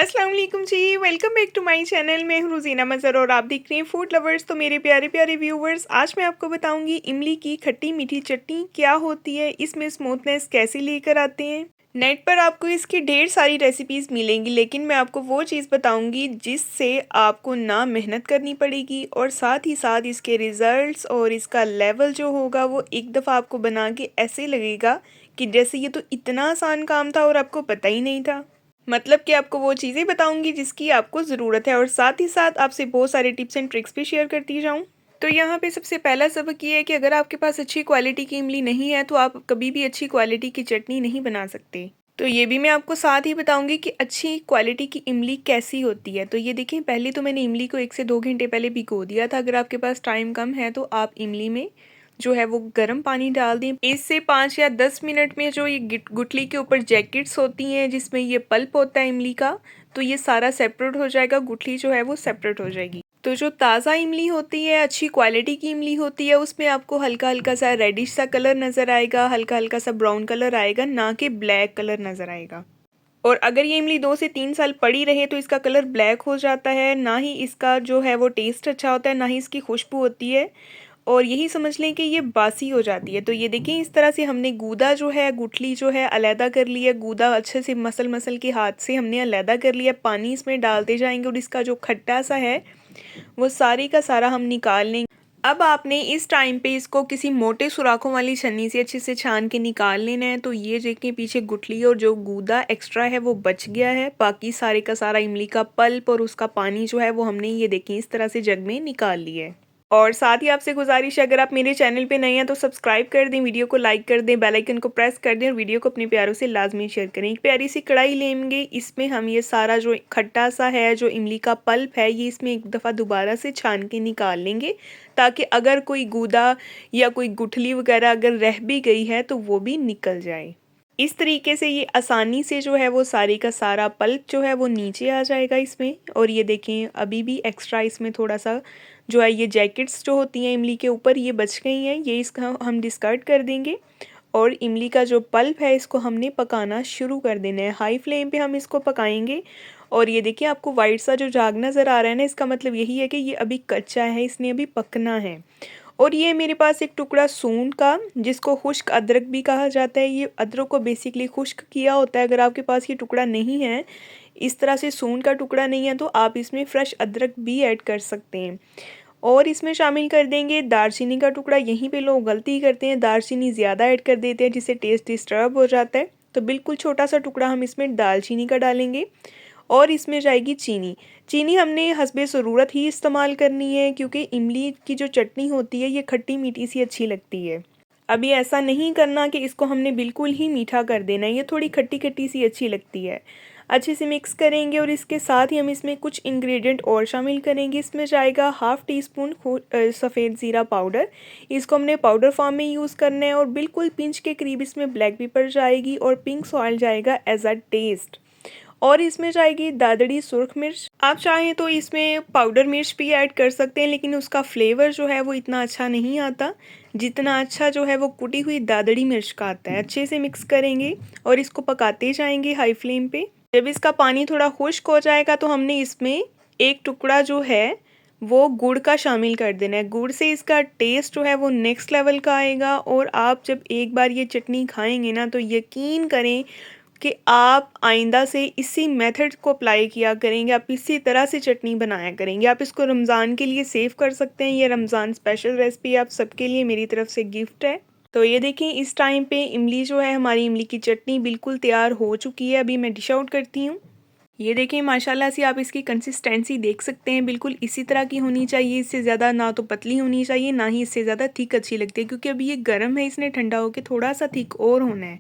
अस्सलाम वालेकुम ji, welcome back to my channel. मैं हूँ रोज़ीना मज़हर और आप देख रहे हैं फूड लवर्स। तो मेरे प्यारे प्यारे व्यूवर्स, आज मैं आपको बताऊंगी इमली की खट्टी मीठी चटनी क्या होती है, इसमें स्मूथनेस कैसे लेकर आते हैं। नेट पर आपको इसकी ढेर सारी रेसिपीज़ मिलेंगी, लेकिन मैं आपको वो चीज़ बताऊंगी जिससे आपको ना मेहनत करनी पड़ेगी और साथ ही साथ इसके रिज़ल्ट्स और इसका लेवल जो होगा वो एक दफ़ा आपको बना के ऐसे लगेगा कि जैसे ये तो इतना आसान काम था और आपको पता ही नहीं था। मतलब कि आपको वो चीज़ें बताऊंगी जिसकी आपको ज़रूरत है और साथ ही साथ आपसे बहुत सारे टिप्स एंड ट्रिक्स भी शेयर करती जाऊँ। तो यहाँ पे सबसे पहला सबक ये है कि अगर आपके पास अच्छी क्वालिटी की इमली नहीं है तो आप कभी भी अच्छी क्वालिटी की चटनी नहीं बना सकते। तो ये भी मैं आपको साथ ही बताऊंगी कि अच्छी क्वालिटी की इमली कैसी होती है। तो ये देखिए, पहले तो मैंने इमली को 1 से 2 घंटे पहले भिगो दिया था। अगर आपके पास टाइम कम है तो आप इमली में जो है वो गर्म पानी डाल दें। इससे 5 या 10 मिनट में जो ये गुठली के ऊपर जैकेट्स होती हैं जिसमें ये पल्प होता है इमली का, तो ये सारा सेपरेट हो जाएगा, गुठली जो है वो सेपरेट हो जाएगी। तो जो ताज़ा इमली होती है, अच्छी क्वालिटी की इमली होती है, उसमें आपको हल्का हल्का सा रेडिश सा कलर नज़र आएगा, हल्का हल्का सा ब्राउन कलर आएगा, ना कि ब्लैक कलर नज़र आएगा। और अगर ये इमली 2 से 3 साल पड़ी रहे तो इसका कलर ब्लैक हो जाता है, ना ही इसका जो है वो टेस्ट अच्छा होता है, ना ही इसकी खुशबू होती है, और यही समझ लें कि ये बासी हो जाती है। तो ये देखें, इस तरह से हमने गूदा जो है, गुठली जो है अलहदा कर लिया। गूदा अच्छे से मसल मसल के हाथ से हमने अलहदा कर लिया। पानी इसमें डालते जाएंगे और इसका जो खट्टा सा है वो सारी का सारा हम निकाल लेंगे। अब आपने इस टाइम पे इसको किसी मोटे सुराखों वाली छन्नी से अच्छे से छान के निकाल लेना है। तो ये देखें, पीछे गुठली और जो गूदा एक्स्ट्रा है वो बच गया है। बाकी सारे का सारा इमली का पल्प और उसका पानी जो है वो हमने ये देखें इस तरह से जग में निकाल लिया है। और साथ ही आपसे गुजारिश है, अगर आप मेरे चैनल पे नए हैं तो सब्सक्राइब कर दें, वीडियो को लाइक कर दें, बेल आइकन को प्रेस कर दें और वीडियो को अपने प्यारों से लाजमी शेयर करें। एक प्यारी सी कढ़ाई लेंगे, इसमें हम ये सारा जो खट्टा सा है, जो इमली का पल्प है, ये इसमें एक दफ़ा दोबारा से छान के निकाल लेंगे, ताकि अगर कोई गूदा या कोई गुठली वगैरह अगर रह भी गई है तो वो भी निकल जाए। इस तरीके से ये आसानी से जो है वो सारी का सारा पल्प जो है वो नीचे आ जाएगा इसमें। और ये देखें, अभी भी एक्स्ट्रा इसमें थोड़ा सा जो है ये जैकेट्स जो होती हैं इमली के ऊपर ये बच गई हैं, ये इसका हम डिस्कार्ड कर देंगे। और इमली का जो पल्प है इसको हमने पकाना शुरू कर देना है। हाई फ्लेम पे हम इसको पकाएंगे। और ये देखिए, आपको वाइट सा जो झाग नज़र आ रहा है ना, इसका मतलब यही है कि ये अभी कच्चा है, इसने अभी पकना है। और ये मेरे पास एक टुकड़ा सूंड का, जिसको खुश्क अदरक भी कहा जाता है, ये अदरक को बेसिकली खुश्क किया होता है। अगर आपके पास ये टुकड़ा नहीं है, इस तरह से सूंड का टुकड़ा नहीं है, तो आप इसमें फ्रेश अदरक भी ऐड कर सकते हैं। और इसमें शामिल कर देंगे दालचीनी का टुकड़ा। यहीं पे लोग गलती करते हैं, दालचीनी ज़्यादा ऐड कर देते हैं जिससे टेस्ट डिस्टर्ब हो जाता है। तो बिल्कुल छोटा सा टुकड़ा हम इसमें दालचीनी का डालेंगे। और इसमें जाएगी चीनी। चीनी हमने हस्बे ज़रूरत ही इस्तेमाल करनी है, क्योंकि इमली की जो चटनी होती है ये खट्टी मीठी सी अच्छी लगती है। अभी ऐसा नहीं करना कि इसको हमने बिल्कुल ही मीठा कर देना है, ये थोड़ी खट्टी खट्टी सी अच्छी लगती है। अच्छे से मिक्स करेंगे और इसके साथ ही हम इसमें कुछ इंग्रेडिएंट और शामिल करेंगे। इसमें जाएगा हाफ़ टी स्पून सफ़ेद ज़ीरा पाउडर। इसको हमने पाउडर फॉर्म में यूज़ करना है। और बिल्कुल पिंच के करीब इसमें ब्लैक पेपर जाएगी और पिंक सॉल्ट जाएगा एज अ टेस्ट। और इसमें जाएगी दादड़ी सुर्ख मिर्च। आप चाहें तो इसमें पाउडर मिर्च भी ऐड कर सकते हैं, लेकिन उसका फ्लेवर जो है वो इतना अच्छा नहीं आता जितना अच्छा जो है वो कुटी हुई दादड़ी मिर्च का आता है। अच्छे से मिक्स करेंगे और इसको पकाते जाएंगे हाई फ्लेम पे। जब इसका पानी थोड़ा खुश्क हो जाएगा तो हमने इसमें एक टुकड़ा जो है वो गुड़ का शामिल कर देना है। गुड़ से इसका टेस्ट जो है वो नेक्स्ट लेवल का आएगा। और आप जब एक बार ये चटनी खाएंगे ना, तो यकीन करें कि आप आइंदा से इसी मेथड को अप्लाई किया करेंगे, आप इसी तरह से चटनी बनाया करेंगे। आप इसको रमज़ान के लिए सेव कर सकते हैं। ये रमज़ान स्पेशल रेसिपी आप सबके लिए मेरी तरफ से गिफ्ट है। तो ये देखें, इस टाइम पे इमली जो है, हमारी इमली की चटनी बिल्कुल तैयार हो चुकी है। अभी मैं डिश आउट करती हूँ। ये देखें, माशाल्लाह से आप इसकी कंसिस्टेंसी देख सकते हैं, बिल्कुल इसी तरह की होनी चाहिए। इससे ज़्यादा ना तो पतली होनी चाहिए, ना ही इससे ज़्यादा थिक अच्छी लगती है, क्योंकि अभी ये गर्म है, इसने ठंडा होकर थोड़ा सा थिक और होना है।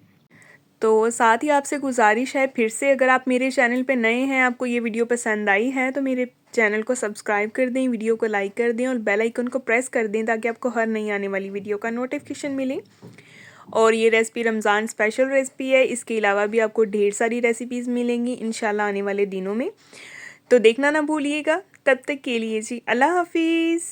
तो साथ ही आपसे गुजारिश है फिर से, अगर आप मेरे चैनल पे नए हैं, आपको ये वीडियो पसंद आई है, तो मेरे चैनल को सब्सक्राइब कर दें, वीडियो को लाइक कर दें और बेल आइकन को प्रेस कर दें, ताकि आपको हर नई आने वाली वीडियो का नोटिफिकेशन मिले। और ये रेसिपी रमज़ान स्पेशल रेसिपी है। इसके अलावा भी आपको ढेर सारी रेसिपीज़ मिलेंगी इंशाल्लाह आने वाले दिनों में, तो देखना ना भूलिएगा। तब तक के लिए जी, अल्लाह हाफिज़।